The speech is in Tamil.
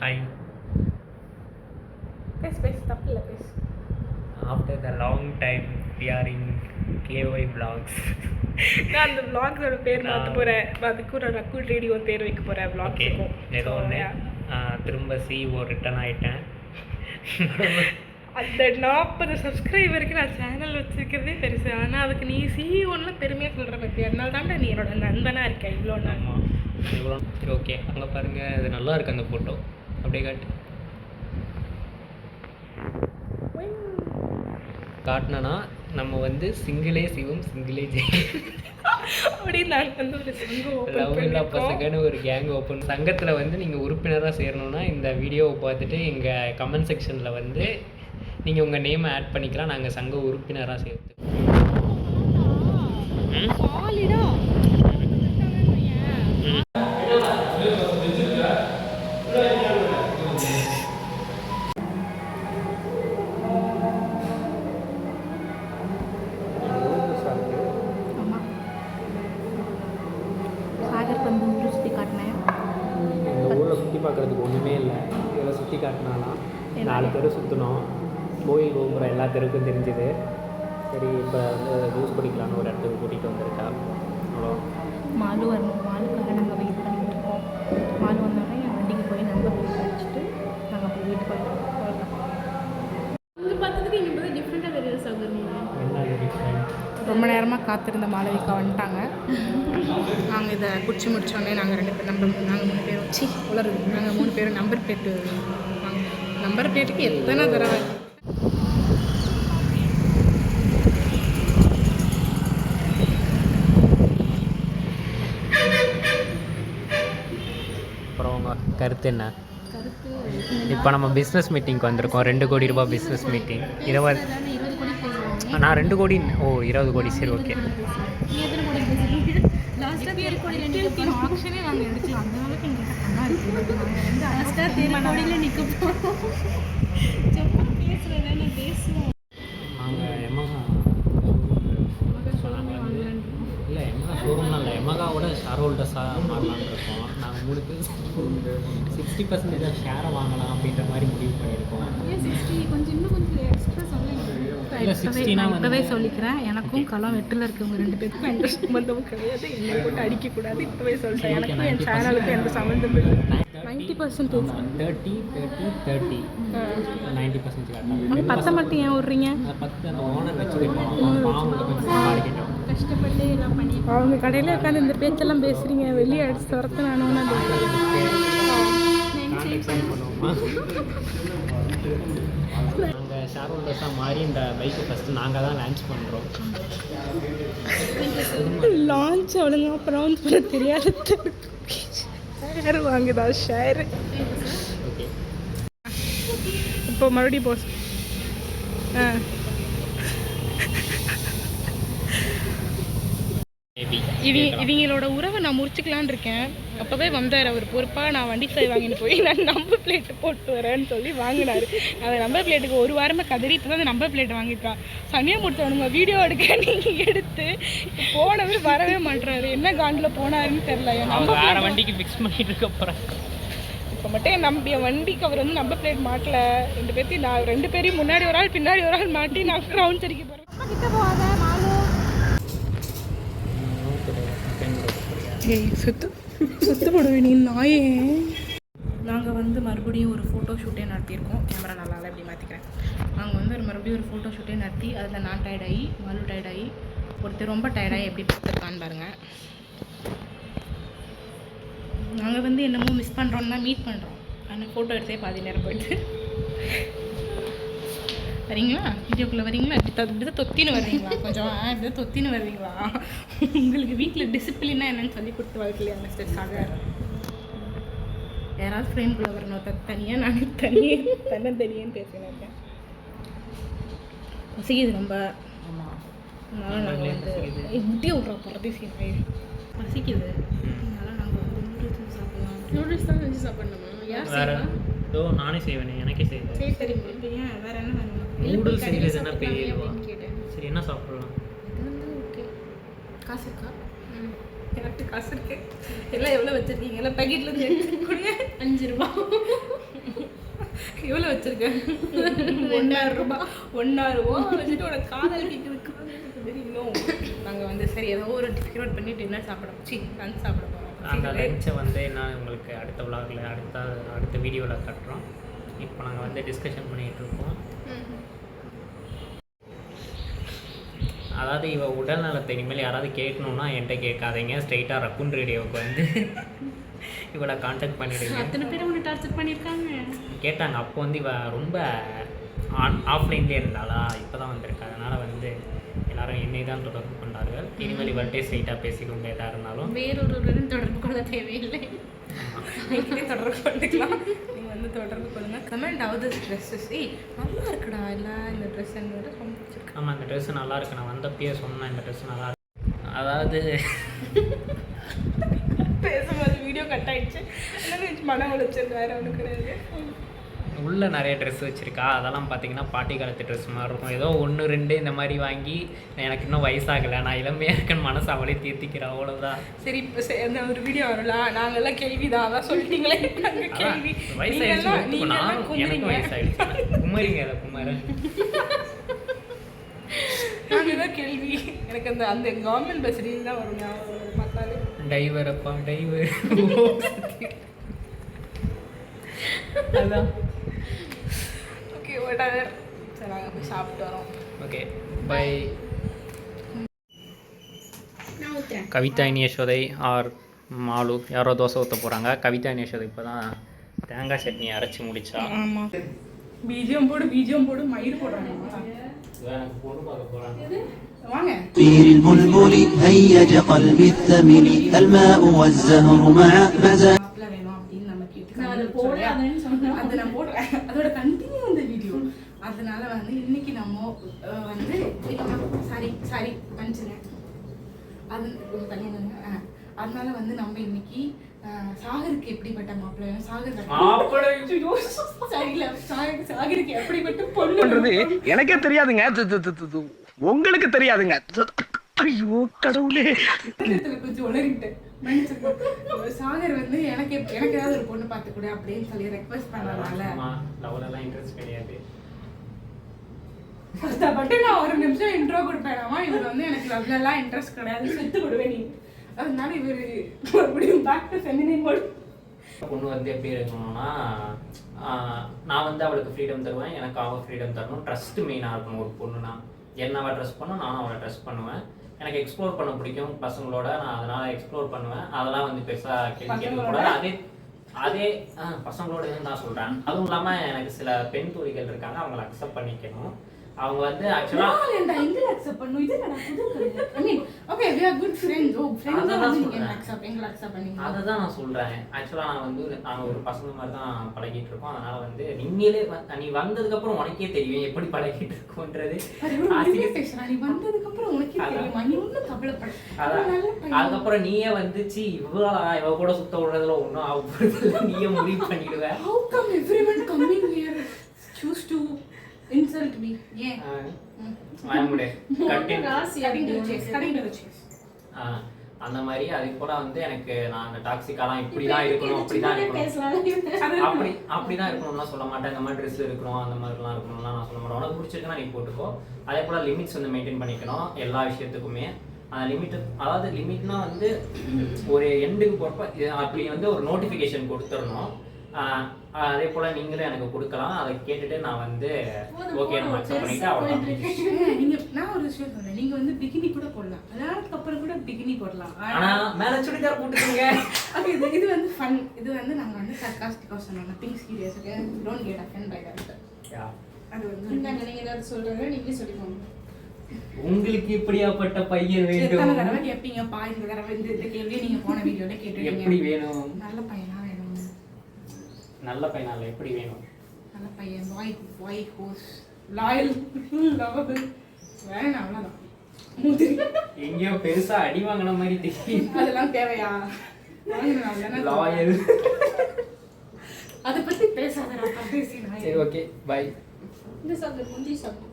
Hi. பேசு தப்பில்ல பேசு. After the long time we are in KY vlogs. நான் அந்த vlogsோட பேர் மாற்ற போகிறேன். அதுக்கு ஒரு ரக்கூல் ரேடியோ பேர் வைக்க போகிறேன் vlogsக்கும். ஏதோ ஒன்று திரும்ப CEO ரிட்டர்ன் ஆகிட்டேன். அந்த 40 சப்ஸ்கிரைபருக்கு நான் சேனல் வச்சுருக்கிறதே பெருசு. ஆனால் அதுக்கு நீ CEOன்னு பெருமையாக சொல்கிற பற்றி அதனால தான்டா நீ என்னோட நண்பனாக இருக்கேன் இவ்வளோ நாள். இவ்வளோ சரி ஓகே. அங்கே பாருங்கள், அது நல்லா இருக்குது அந்த ஃபோட்டோ. அப்படியே காட்டினா நம்ம வந்து சிங்கிளே சிவம் சிங்கிளே ஜெய் அப்படின்னு நாங்கள் வந்து ஒரு சங்கம் லவ் இல்லா பசங்கன்னு ஒரு கேங் ஓப்பன். சங்கத்தில் வந்து நீங்கள் உறுப்பினராக சேரணுன்னா இந்த வீடியோவை பார்த்துட்டு எங்கள் கமெண்ட் செக்ஷனில் வந்து நீங்கள் உங்கள் நேமை ஆட் பண்ணிக்கலாம். நாங்கள் சங்க உறுப்பினராக சேர்த்து சுற்றி பார்க்குறதுக்கு ஒன்றுமே இல்லை. இதில் சுற்றி காட்டினாலாம் 4 தெரு சுற்றணும். கோயில் கோபுரம் எல்லா தெருக்கும் தெரிஞ்சுது. சரி இப்போ வந்து ஜூஸ் குடிக்கலான்னு ஒரு இடத்துக்கு கூட்டிகிட்டு வந்திருக்கா. அவ்வளோ மாலு வரணும். மாலுக்காக நாங்கள் வெயிட் பண்ணிக்கிட்டு இருக்கோம். மாலு வந்தோடனே என் வண்டிக்கு போய் நம்பர் பிளேட் அடிச்சுட்டு நாங்கள் அப்போ வீட்டுக்கு வந்துடுவோம். இங்கே பார்த்ததுக்கு இங்கே போய் டிஃப்ரெண்ட்டாக தெரியுது சௌகரியம். என்ன டிஃப்ரெண்ட்? ரொம்ப நேரமாக காத்திருந்த மாளவிகா வந்துட்டாங்க. நாங்கள் இதை குடிச்சு முடித்தோடனே நாங்கள் 2 பேர் நாங்கள் 3 பேரும் நாங்கள் 3 பேரும் நம்பர் பிளேட்டு நம்பர் பிளேட்டுக்கு எத்தனை தடவை அப்புறம் உங்கள் கருத்து என்ன? இப்போ நம்ம பிஸ்னஸ் மீட்டிங்க்கு வந்திருக்கோம். 2 கோடி ரூபாய் பிஸ்னஸ் மீட்டிங். 20 நான் 2 கோடி 20 கோடி. சரி ஓகே. இல்லை எமகா ஷோரூம்லாம் இல்லை, எமகாவோட ஷேர் ஹோல்டர்ஸாக மாறலான்னு இருக்கோம். நாங்கள் 3 பேர் 60% ஷேரை வாங்கலாம் அப்படின்ற மாதிரி முடிவு பண்ணியிருக்கோம். இல்லை 60னா இப்போவே சொல்லிக்கிறேன், எனக்கும் களம் 8ல் இருக்கவங்க 2 பேருக்கும் எந்த சம்மந்தமும் கிடையாது. என்னை போட்டு அடிக்கக்கூடாது. இப்போவே சொல்கிறேன், எனக்கும் என் சேனலுக்கும் எந்த சம்மந்தமும் இல்லை. 90% 30 90% காட்டாங்க. 10 மட்டும் ஏன் விட்றீங்க? 10 அந்த ஓனர் வச்சுக்கிட்டோம். அவங்க கொஞ்சம் மாறிக்கிட்டோம். கஷ்டப்பட்டு எல்லாம் பண்ணி அவங்க கடையில் உட்காந்து இந்த பேச்செல்லாம் பேசுகிறீங்க. வெளியே அடிச்சு துரத்து நானும் நாங்கள் ஷேர் ஹோல்டர்ஸாக மாறி இந்த பைக்கை ஃபஸ்ட்டு நாங்கள் தான் லான்ச் பண்ணுறோம். லான்ச் அவ்வளோங்க ப்ரௌன்ஸ் பண்ண தெரியாது. Share வாங்குதா share. ஓகே இப்போ மறுபடியும் போஸ் இவங்களோட உறவை நான் முடிச்சுக்கலான் இருக்கேன். அப்போவே வந்தார் அவர் பொறுப்பாக. நான் வண்டி சாய் வாங்கிட்டு போய் நான் நம்பர் பிளேட்டு போட்டு வரேன்னு சொல்லி வாங்கினார். அந்த நம்பர் பிளேட்டுக்கு 1 வாரமாக கதறிட்டு தான் அந்த நம்பர் பிளேட் வாங்கிட்டான். சனியாக முடிச்சவனுங்க வீடியோ எடுக்க நீங்கள் எடுத்து போனவே வரவே மாட்டுறாரு. என்ன காண்டில் போனாருன்னு தெரில. வேறு வண்டிக்கு ஃபிக்ஸ் பண்ணிட்டு இருக்க போகிறேன். இப்போ மட்டும் என் வண்டிக்கு அவர் வந்து நம்பர் பிளேட் மாட்டல. 2 பேர்த்தையும் நான் 2 பேரையும் முன்னாடி ஒரு ஆள் பின்னாடி ஒரு ஆள் மாட்டி நான் ரவுண்ட் அடிக்க போகிறேன். சுத்து போடுவேன் நீ நாயே. நாங்கள் வந்து மறுபடியும் ஒரு ஃபோட்டோ ஷூட்டே நடத்தியிருக்கோம். கேமரா நல்லா எப்படி மாற்றிக்கிறேன். நாங்கள் வந்து மறுபடியும் ஒரு ஃபோட்டோ ஷூட்டே நடத்தி அதில் நான் டயர்டாகி மறு டயர்டாகி ஒருத்தர் ரொம்ப டயர்டாகி எப்படி பார்த்துருக்கான்னு பாருங்கள். நாங்கள் வந்து என்னமோ மிஸ் பண்ணுறோன்னு தான் மீட் பண்ணுறோம். ஆனால் ஃபோட்டோ எடுத்தே பாதி நேரம் போயிட்டு வரீங்களா? வீடியோக்குள்ளே வரீங்களா? இப்படி தான் தொத்தின்னு வருவீங்களா? கொஞ்சம் இப்படி தான் தொத்தின்னு வருவீங்களா? உங்களுக்கு வீட்டில் டிசிப்ளினா என்னன்னு சொல்லி கொடுத்து வளர்க்கலையா மிஸ்டர்க்காக? யாராவது ஃப்ரெண்ட்குள்ளே வரணும். தனியாக நான் தனியேன்னு பேசினேன். பசிக்குது ரொம்ப. அதனால் நாங்கள் வந்து இப்படியே விட்றா பரதேசி பசிக்குது. அதனால் நாங்கள் வந்து நூடுல்ஸ் சாப்பிட்லாம். நூடுல்ஸ் தான் செஞ்சு சாப்பிட்ணுமா? யார் செய்வா? நானே செய்வேன். எனக்கே செய்வேன். சரி சரி. இப்போ ஏன் வேறு என்ன வேணும்? நூடுல்ஸ் செய்கிறது என்ன பெரிய கேட்டேன். சரி என்ன சாப்பிட்லாம்? இது வந்து ஓகே. காசு இருக்கா? எனக்கு காசு இருக்கு. எல்லாம் எவ்வளோ வச்சுருக்கீங்க? எல்லாம் பேக்கெட்லேருந்து எடுத்துக்கூடிய 5 ரூபா. எவ்வளோ வச்சிருக்கேன்? 1000 ரூபாய். 1000 ரூபா வச்சுட்டு உனக்கு காதல் கேட்குறதுக்கு இன்னும் நாங்கள் வந்து சரி ஏதோ ஒரு டிஃபிகல்ட் பண்ணி டின்னர் சாப்பிட லஞ்ச் சாப்பிட போகிறோம். அந்த லஞ்சை வந்து நான் உங்களுக்கு அடுத்த விலாகில் அடுத்த வீடியோவில் கட்டுறோம். இப்போ நாங்கள் வந்து டிஸ்கஷன் பண்ணிகிட்டு இருக்கோம். அதாவது இவள் உடல் நலத்தை இனிமேல் யாராவது கேட்கணுன்னா என்கிட்ட கேட்காதீங்க, ஸ்ட்ரெயிட்டாக ரக்குன் ரேடியோவுக்கு வந்து இவளை கான்டாக்ட் பண்ணிவிடுங்க. அத்தனை பேர் உன்னை டார்ச்சர் பண்ணியிருக்காங்க கேட்டாங்க. அப்போ வந்து இவள் ரொம்ப ஆஃப்லைன்லேயே இருந்தாளா, இப்போ தான் வந்திருக்கா. அதனால் வந்து எல்லாரும் என்னை தான் தொடர்பு கொண்டார்கள். இனிமேல் இவள்கிட்டே ஸ்ட்ரெயிட்டாக பேசிக்கோங்க எதாக இருந்தாலும். வேறொருவருடன் தொடர்பு கொள்ள தேவையில்லை, தொடர்பு கொண்டுக்கலாம். நீங்கள் வந்து தொடர்பு கொள்ளுங்க. கமெண்ட் ஆகுது ட்ரெஸ்ஸஸ் நல்லா இருக்குடா எல்லாம் இந்த ட்ரெஸ் என்னோட ரொம்ப பிடிச்சிருக்கு. ஆமாம், இந்த ட்ரெஸ்ஸு நல்லா இருக்கு. நான் வந்தப்பயே சொன்னேன் இந்த ட்ரெஸ்ஸு நல்லா இருக்கு. அதாவது பேசும்போது வீடியோ கட் ஆகிடுச்சு. மன உளைச்சல் வேறு ஒன்றும் கிடையாது. உள்ளே நிறைய ட்ரெஸ் வச்சுருக்கா. அதெல்லாம் பார்த்தீங்கன்னா பாட்டி காலத்து ட்ரெஸ் மாதிரி இருக்கும். ஏதோ 1-2 இந்த மாதிரி வாங்கி எனக்கு இன்னும் வயசாகலை, நான் இளமையாக இருக்கேன்னு மனசு அவளே தீர்த்திக்கிறேன், அவ்வளோதான். சரி இப்போ அந்த ஒரு வீடியோ வரலாம். நாங்கள்லாம் கேள்வி தான், அதான் சொல்லிட்டீங்களே. நாங்கள் கேள்வி வயசாகிடுச்சு. நானும் எனக்கு வயசாகிடுச்சு. குமரிங்க அதை குமரன். நாங்கள் தான் கேள்வி. எனக்கு அந்த கவர்மெண்ட் பஸ் ரீல் தான் வரும் ஞாபகம் பார்த்தாலே. டைவரப்பா டைவர். அதான் ஓகே whatever. சரி நாங்கள் போய் சாப்பிட்டு வரோம். Okay bye. Kavitha Yashoda or Malu யாரோ தோசை ஊற்ற போகிறாங்க. கவிதா யசோதை இப்போ தான் தேங்காய் சட்னி அரைச்சி முடிச்சா. ஆமாம், பிஜிஎம் போடு மயிர் போடுறாங்க. பொண்ணு பார்க்க போகிறாங்க. வாங்க. طير البلبل هيج قلبي الثمل الماء والزهر مع مزاج. மாப்பிள்ளை வேணும் அப்படின்னு நம்ம கேட்டு அது நான் போடுறேன். அதோட கண்டினியூ இந்த வீடியோ. அதனால வந்து இன்னைக்கு நம்ம வந்து சாரி மன்னிச்சுங்க. அது தண்ணி அதனால வந்து நம்ம இன்னைக்கு சாகருக்கு எப்படிப்பட்ட மாப்பிள்ளை வேணும், சாகருக்கு எப்படிப்பட்ட பொண்ணு எனக்கே தெரியாதுங்க, உங்களுக்கு தெரியாதுங்க. ஐயோ கடவுளே, கொஞ்சம் உளறிட்டேன். சாகர் வந்து எனக்கு ஏதாவது ஒரு பொண்ணு பார்த்து கூட அப்படின்னு சொல்லி ரெக்வஸ்ட் பண்ணனால லவ்லலாம் இன்ட்ரெஸ்ட் கிடையாது. கஷ்டப்பட்டு நான் ஒரு நிமிஷம் இன்ட்ரோ கொடுப்பேனாமா, இவர் வந்து எனக்கு லவ்லலாம் இன்ட்ரெஸ்ட் கிடையாது செத்து கொடுவேன் நீ. அதனால இவர் மறுபடியும் பேக் டு ஃபெமினின் மோட். பொண்ணு வந்து எப்படி இருக்கணும்னா, நான் வந்து அவளுக்கு ஃப்ரீடம் தருவேன், எனக்கு அவள் ஃப்ரீடம் தரணும். ட்ரஸ்ட் மெயினாக இருக்கணும். ஒரு பொண்ணுனா என்ன அவள் ட்ரெஸ் பண்ணும், நானும் அவளை ட்ரெஸ் பண்ணுவேன். எனக்கு எக்ஸ்ப்ளோர் பண்ண பிடிக்கும் பசங்களோட, நான் அதனால் எக்ஸ்ப்ளோர் பண்ணுவேன். அதெல்லாம் வந்து பெருசாக கேட்கக்கூடாது. அதே பசங்களோட நான் சொல்கிறேன். அதுவும் இல்லாமல் எனக்கு சில பெண் தோழிகள் இருக்காங்க, அவங்கள அக்செப்ட் பண்ணிக்கணும். அவங்க வந்து ஆக்சுவலாக எங்களை அக்செப்ட் பண்ணணும். இது நான் புது கருத்து. ஐ மீன் okay we are good friends. ஃப்ரெண்ட்ஸா வந்து நீங்க அக்செப்ட் பண்ணீங்க. அதுதான் நான் சொல்றேன். ஆக்சுவலா நான் வந்து நாங்க ஒரு பசங்க மாதிரி தான் பழகிட்டு இருக்கோம். அதனால வந்து நீங்களே நீ வந்ததுக்கு அப்புறம் உனக்கே தெரியும் எப்படி பழகிட்டு இருக்கோன்றது. நீ வந்ததுக்கு அப்புறம் உனக்கே தெரியுமா, நீ ஒன்னும் கவலைப்பட. அதுக்கப்புறம் நீயே வந்துச்சு இவ கூட சுத்த விடுறதுல ஒன்றும் ஆகப்படுறதுல நீயே முடிவு பண்ணிடுவ. How come everyone coming here choose to insult me? Yeah. அந்த மாதிரி அதே போல வந்து எனக்கு நான் அந்த டாக்ஸிக்காலாம் இப்படிதான் இருக்கணும் அப்படிதான் இருக்கணும் அப்படிதான் இருக்கணும்லாம் சொல்ல மாட்டேன். இந்த மாதிரி ட்ரெஸ் இருக்கணும் அந்த மாதிரிலாம் இருக்கணும்லாம் நான் சொல்ல மாட்டேன். உனக்கு பிடிச்சிருக்குன்னா நீ போட்டுக்கோ. அதே போல லிமிட்ஸ் வந்து மெயின்டைன் பண்ணிக்கணும் எல்லா விஷயத்துக்குமே. அந்த லிமிட், அதாவது லிமிட்னா வந்து ஒரு எண்டுக்கு போகிறப்ப அப்படி வந்து ஒரு நோட்டிஃபிகேஷன் கொடுத்துடணும். அதே போல நீங்களும் எனக்கு கொடுக்கலாம். அதை கேட்டுட்டு நான் வந்து ஓகே நம்ம அக்செப்ட் பண்ணிட்டு அவ்வளவுதான். நீங்க நான் ஒரு விஷயம் சொல்றேன், நீங்க வந்து பிகினி கூட போடலாம், கல்யாணத்துக்கு அப்புறம் கூட பிகினி போடலாம். ஆனா மேல சுடிதார் போட்டுக்கோங்க. ஓகே, இது வந்து ஃபன். இது வந்து நாங்க வந்து சர்காஸ்டிக்கா சொன்னோம், nothing serious. Okay, don't get offended by that. Yeah, அது வந்து நீங்க ஏதாவது சொல்றீங்க நீங்க சொல்லிக்கோங்க. உங்களுக்கு இப்படியாப்பட்ட பையன் வேண்டும். எத்தனை தடவை கேட்பீங்க பா? இந்த தடவை இந்த கேள்வியை நீங்க போன வீடியோல கேட்டீங்க. எப்படி வேணும்? நல்ல பையனா வேணும். நல்ல பையனால எப்படி வேணும்? நல்ல பையன், பாய் ஹோஸ், லாயல், லவபிள் வேணும். அவ்வளவுதான். எங்கேயோ பெருசா அடி வாங்கின மாதிரி தெரியும். அதெல்லாம் தேவையா? லாயல் அதை பத்தி பேசாதடா. பேசி சரி ஓகே பை. இந்த சாப்பிடு முந்தி சாப்பிடு.